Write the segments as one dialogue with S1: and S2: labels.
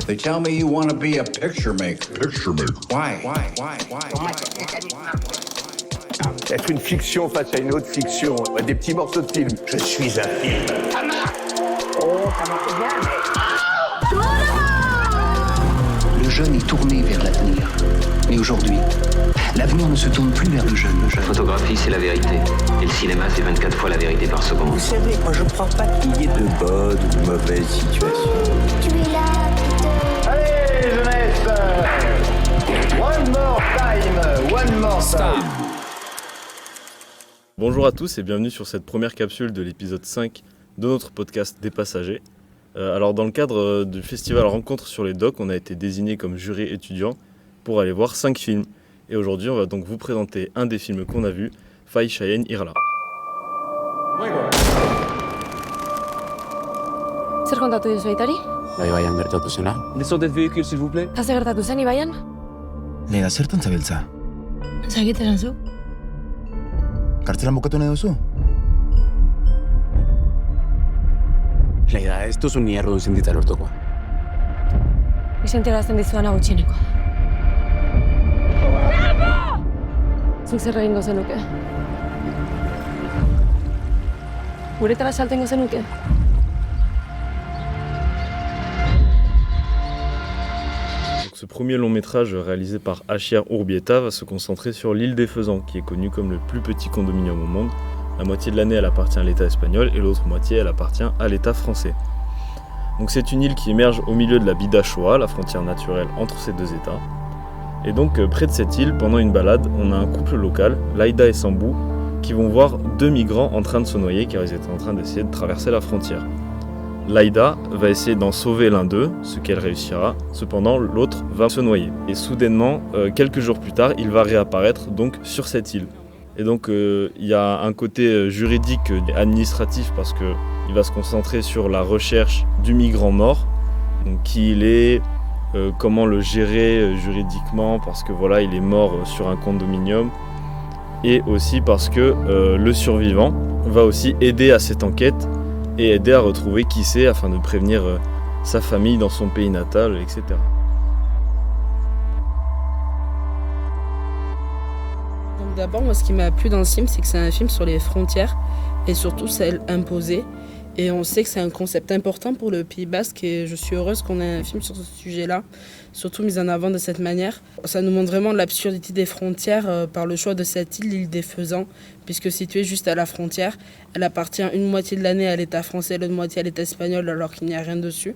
S1: They tell me you want to be a picture maker.
S2: Picture maker.
S1: Why?
S3: Être une fiction face à une autre fiction, des petits morceaux de film.
S4: Je suis un film.
S5: Ça marche. Oh, ça marche bien, mais...
S6: Le jeune est tourné vers l'avenir. Mais aujourd'hui, l'avenir ne se tourne plus vers le jeune.
S7: La photographie, c'est la vérité. Et le cinéma, c'est 24 fois la vérité par seconde.
S4: Vous savez, moi je crois pas qu'il y ait de bonnes ou de mauvaises situations.
S8: Tu es là, Peter.
S3: Allez, jeunesse! One more time!
S9: Bonjour à tous et bienvenue sur cette première capsule de l'épisode 5 de notre podcast Des Passagers. Alors dans le cadre du festival Rencontre sur les Docs, on a été désigné comme jury étudiant pour aller voir 5 films. Et aujourd'hui, on va donc vous présenter un des films qu'on a vu, Fai Cheyenne Irla.
S10: Zer kontatu duzu aitari?
S11: Ibaian gertatu zena.
S12: Desordez véhicule, s'il vous plaît.
S10: Zer gertatu zen Ibaian?
S11: Leila, zertan zabiltza?
S10: Zagiteran zu?
S11: Kartzelan bukatu nahi duzu? Leila, ez duzu ni errudun zindita lortukoa.
S10: Bizentiarazten dizuana gutxieneko. Zuk zer egingo zenuke? Guretara saltengo zenuke?
S9: Ce premier long métrage réalisé par Achier Urbieta va se concentrer sur l'île des Faisans, qui est connue comme le plus petit condominium au monde. La moitié de l'année elle appartient à l'État espagnol et l'autre moitié elle appartient à l'État français. Donc c'est une île qui émerge au milieu de la Bidachoa, la frontière naturelle entre ces deux États. Et donc près de cette île, pendant une balade, on a un couple local, Laïda et Sambou, qui vont voir 2 migrants en train de se noyer car ils étaient en train d'essayer de traverser la frontière. Laïda va essayer d'en sauver l'un d'eux, ce qu'elle réussira, cependant l'autre va se noyer. Et soudainement, quelques jours plus tard, il va réapparaître donc sur cette île. Et donc il y a un côté juridique et administratif parce qu'il va se concentrer sur la recherche du migrant mort, donc qui il est, comment le gérer juridiquement parce que voilà, il est mort sur un condominium, et aussi parce que le survivant va aussi aider à cette enquête et aider à retrouver qui c'est afin de prévenir sa famille dans son pays natal, etc.
S13: Donc d'abord, moi, ce qui m'a plu dans ce film, c'est que c'est un film sur les frontières et surtout celles imposées. Et on sait que c'est un concept important pour le Pays Basque et je suis heureuse qu'on ait un film sur ce sujet-là, surtout mis en avant de cette manière. Ça nous montre vraiment l'absurdité des frontières par le choix de cette île, l'île des Faisans, puisque située juste à la frontière, elle appartient une moitié de l'année à l'État français, l'autre moitié à l'État espagnol, alors qu'il n'y a rien dessus.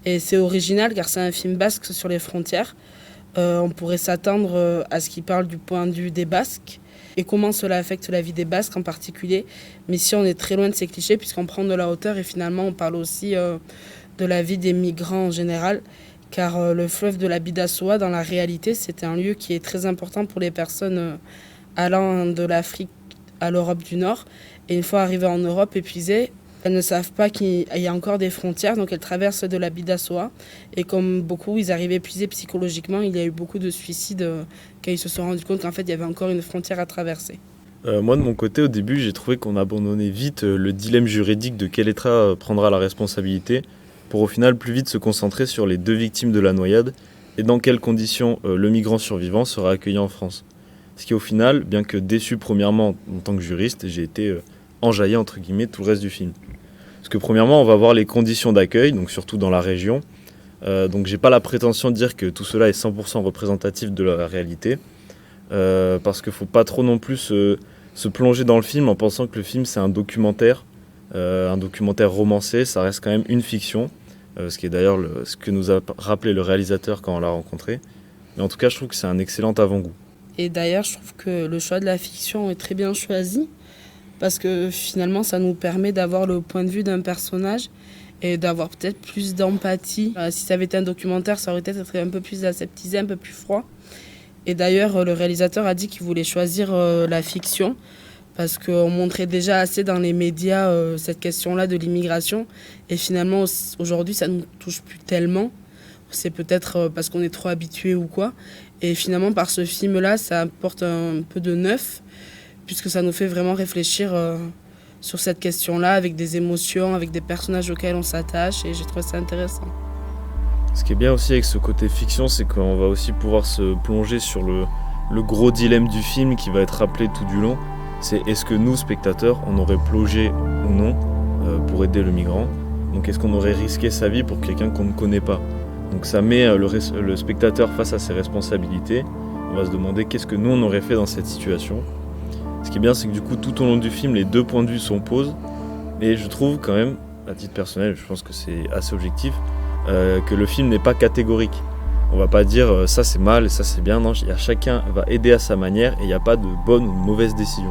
S13: Et c'est original car c'est un film basque sur les frontières. On pourrait s'attendre à ce qu'il parle du point de vue des Basques et comment cela affecte la vie des Basques en particulier. Mais ici, on est très loin de ces clichés puisqu'on prend de la hauteur et finalement, on parle aussi de la vie des migrants en général. Car le fleuve de la Bidasoa, dans la réalité, c'était un lieu qui est très important pour les personnes allant de l'Afrique à l'Europe du Nord. Et une fois arrivées en Europe épuisées, elles ne savent pas qu'il y a encore des frontières, donc elles traversent de la Bidasoa. Et comme beaucoup, ils arrivent épuisés psychologiquement, il y a eu beaucoup de suicides quand ils se sont rendus compte qu'en fait, il y avait encore une frontière à traverser.
S9: Moi, de mon côté, au début, j'ai trouvé qu'on abandonnait vite le dilemme juridique de quel État prendra la responsabilité, pour au final plus vite se concentrer sur les 2 victimes de la noyade et dans quelles conditions le migrant survivant sera accueilli en France. Ce qui au final, bien que déçu premièrement en tant que juriste, j'ai été enjaillé entre guillemets tout le reste du film. Parce que premièrement, on va voir les conditions d'accueil, donc surtout dans la région. Donc j'ai pas la prétention de dire que tout cela est 100% représentatif de la réalité, parce qu'il faut pas trop non plus se plonger dans le film en pensant que le film c'est un documentaire romancé, ça reste quand même une fiction, ce qui est d'ailleurs ce que nous a rappelé le réalisateur quand on l'a rencontré. Mais en tout cas, je trouve que c'est un excellent avant-goût.
S13: Et d'ailleurs, je trouve que le choix de la fiction est très bien choisi, parce que finalement, ça nous permet d'avoir le point de vue d'un personnage et d'avoir peut-être plus d'empathie. Si ça avait été un documentaire, ça aurait peut-être été un peu plus aseptisé, un peu plus froid. Et d'ailleurs, le réalisateur a dit qu'il voulait choisir la fiction, parce qu'on montrait déjà assez dans les médias cette question-là de l'immigration. Et finalement, aujourd'hui, ça ne nous touche plus tellement. C'est peut-être parce qu'on est trop habitué ou quoi. Et finalement, par ce film-là, ça apporte un peu de neuf, puisque ça nous fait vraiment réfléchir sur cette question-là, avec des émotions, avec des personnages auxquels on s'attache. Et j'ai trouvé ça intéressant.
S9: Ce qui est bien aussi avec ce côté fiction, c'est qu'on va aussi pouvoir se plonger sur le gros dilemme du film qui va être rappelé tout du long. C'est est-ce que nous, spectateurs, on aurait plongé ou non pour aider le migrant? Donc est-ce qu'on aurait risqué sa vie pour quelqu'un qu'on ne connaît pas? Donc ça met le spectateur face à ses responsabilités. On va se demander qu'est-ce que nous on aurait fait dans cette situation. Ce qui est bien, c'est que du coup tout au long du film, les deux points de vue s'opposent. Et je trouve quand même, à titre personnel, je pense que c'est assez objectif, que le film n'est pas catégorique. On va pas dire ça c'est mal et ça c'est bien, non, chacun va aider à sa manière et il n'y a pas de bonne ou de mauvaise décision.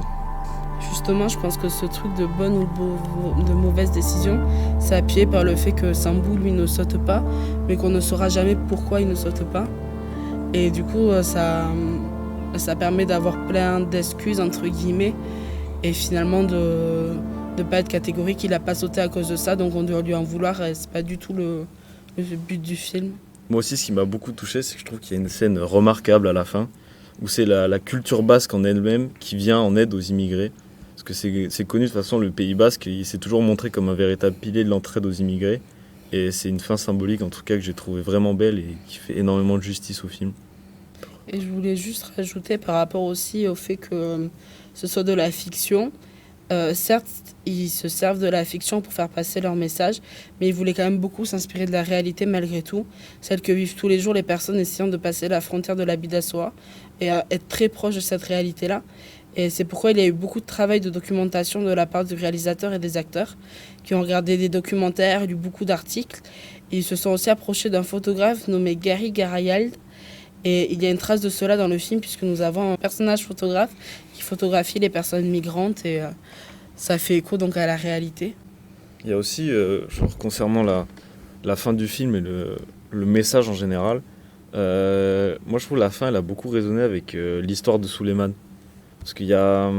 S13: Justement, je pense que ce truc de bonne ou de mauvaise décision, c'est appuyé par le fait que Sambou, lui, ne saute pas, mais qu'on ne saura jamais pourquoi il ne saute pas. Et du coup, ça permet d'avoir plein d'excuses, entre guillemets, et finalement de ne pas être catégorique. Il n'a pas sauté à cause de ça, donc on doit lui en vouloir, et c'est pas du tout le but du film.
S9: Moi aussi, ce qui m'a beaucoup touché, c'est que je trouve qu'il y a une scène remarquable à la fin, où c'est la culture basque en elle-même qui vient en aide aux immigrés. Parce que c'est connu de toute façon, le Pays basque, il s'est toujours montré comme un véritable pilier de l'entraide aux immigrés. Et c'est une fin symbolique en tout cas que j'ai trouvé vraiment belle et qui fait énormément de justice au film.
S13: Et je voulais juste rajouter par rapport aussi au fait que ce soit de la fiction. Certes, ils se servent de la fiction pour faire passer leur message, mais ils voulaient quand même beaucoup s'inspirer de la réalité malgré tout, celle que vivent tous les jours les personnes essayant de passer la frontière de la Bidassoa et être très proche de cette réalité-là. Et c'est pourquoi il y a eu beaucoup de travail de documentation de la part du réalisateur et des acteurs qui ont regardé des documentaires, lu beaucoup d'articles. Et ils se sont aussi approchés d'un photographe nommé Gary Garayald. Et il y a une trace de cela dans le film puisque nous avons un personnage photographe qui photographie les personnes migrantes et ça fait écho donc à la réalité.
S9: Il y a aussi, concernant la fin du film et le message en général, moi je trouve la fin elle a beaucoup résonné avec l'histoire de Souleymane. Parce qu'il y a,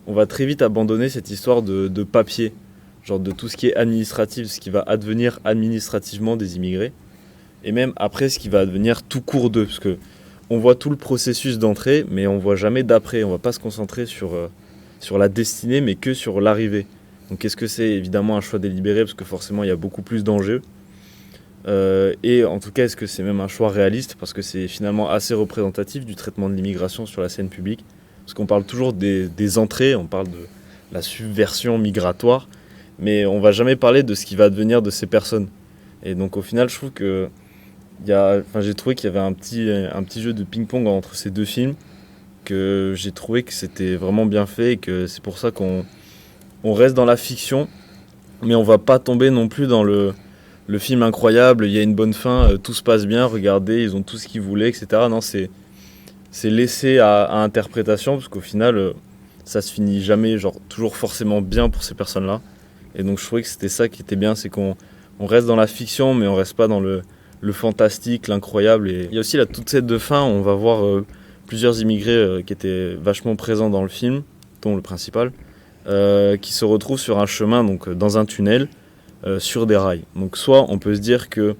S9: on va très vite abandonner cette histoire de papier, genre de tout ce qui est administratif, ce qui va advenir administrativement des immigrés, et même après ce qui va advenir tout court d'eux, parce que on voit tout le processus d'entrée, mais on voit jamais d'après. On va pas se concentrer sur la destinée, mais que sur l'arrivée. Donc est-ce que c'est évidemment un choix délibéré, parce que forcément il y a beaucoup plus d'enjeux, et en tout cas est-ce que c'est même un choix réaliste, parce que c'est finalement assez représentatif du traitement de l'immigration sur la scène publique. Parce qu'on parle toujours des entrées, on parle de la subversion migratoire, mais on va jamais parler de ce qui va advenir de ces personnes. Et donc au final, je trouve que j'ai trouvé qu'il y avait un petit jeu de ping-pong entre ces deux films, que j'ai trouvé que c'était vraiment bien fait et que c'est pour ça qu'on reste dans la fiction, mais on va pas tomber non plus dans le film incroyable, il y a une bonne fin, tout se passe bien, regardez, ils ont tout ce qu'ils voulaient, etc. Non, c'est laissé à interprétation, parce qu'au final, ça se finit jamais, toujours forcément bien pour ces personnes-là. Et donc je trouvais que c'était ça qui était bien, c'est qu'on reste dans la fiction, mais on reste pas dans le fantastique, l'incroyable. Et il y a aussi la toute scène de fin, on va voir plusieurs immigrés qui étaient vachement présents dans le film, dont le principal, qui se retrouvent sur un chemin, donc dans un tunnel, sur des rails. Donc soit on peut se dire que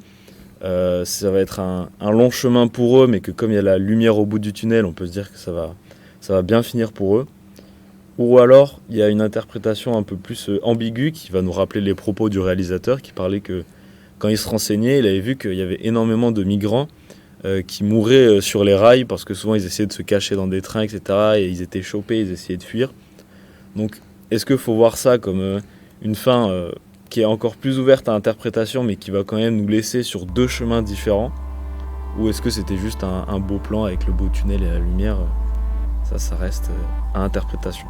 S9: ça va être un long chemin pour eux, mais que comme il y a la lumière au bout du tunnel, on peut se dire que ça va bien finir pour eux. Ou alors, il y a une interprétation un peu plus ambiguë qui va nous rappeler les propos du réalisateur, qui parlait que quand il se renseignait, il avait vu qu'il y avait énormément de migrants qui mouraient sur les rails, parce que souvent ils essayaient de se cacher dans des trains, etc. Et ils étaient chopés, ils essayaient de fuir. Donc, est-ce qu'il faut voir ça comme une fin qui est encore plus ouverte à interprétation, mais qui va quand même nous laisser sur deux chemins différents, ou est-ce que c'était juste un beau plan avec le beau tunnel et la lumière? Ça reste à interprétation.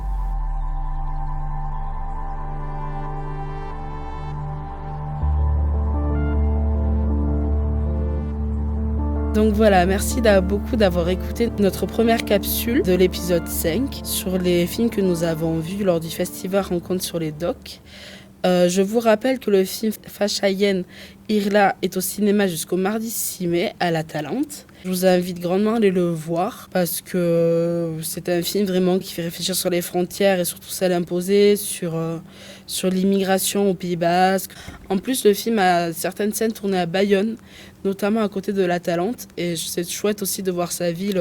S13: Donc voilà, merci beaucoup d'avoir écouté notre première capsule de l'épisode 5 sur les films que nous avons vus lors du festival Rencontre sur les Docs. Je vous rappelle que le film Fachayen Irla est au cinéma jusqu'au mardi 6 mai à la Talente. Je vous invite grandement à aller le voir parce que c'est un film vraiment qui fait réfléchir sur les frontières et surtout celles imposées, sur l'immigration au Pays basque. En plus, le film a certaines scènes tournées à Bayonne, notamment à côté de la Talente, et c'est chouette aussi de voir sa ville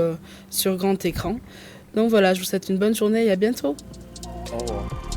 S13: sur grand écran. Donc voilà, je vous souhaite une bonne journée et à bientôt.
S9: Au revoir.